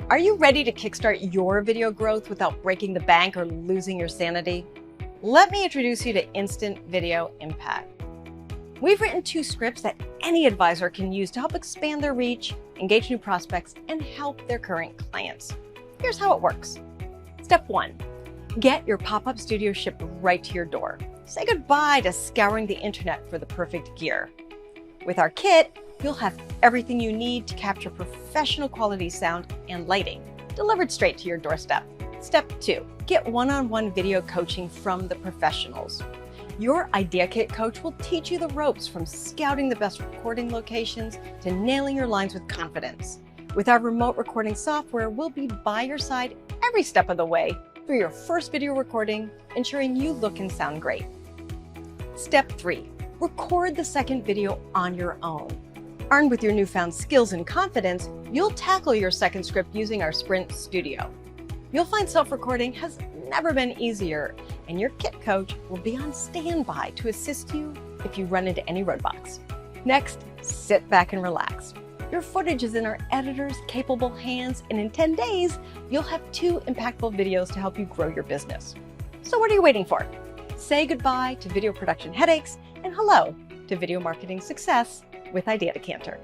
Are you ready to kickstart your video growth without breaking the bank or losing your sanity? Let me introduce you to Instant Video Impact. We've written 2 scripts that any advisor can use to help expand their reach, engage new prospects, and help their current clients. Here's how it works. Step 1, get your pop-up studio shipped right to your door. Say goodbye to scouring the internet for the perfect gear. With our kit, you'll have everything you need to capture professional quality sound and lighting, delivered straight to your doorstep. Step 2, get one-on-one video coaching from the professionals. Your Idea Kit coach will teach you the ropes from scouting the best recording locations to nailing your lines with confidence. With our remote recording software, we'll be by your side every step of the way through your first video recording, ensuring you look and sound great. Step 3, record the second video on your own. Armed with your newfound skills and confidence, you'll tackle your second script using our Sprint Studio. You'll find self-recording has never been easier, and your kit coach will be on standby to assist you if you run into any roadblocks. Next, sit back and relax. Your footage is in our editor's capable hands, and in 10 days, you'll have 2 impactful videos to help you grow your business. So what are you waiting for? Say goodbye to video production headaches and hello to video marketing success with Idea Decanter.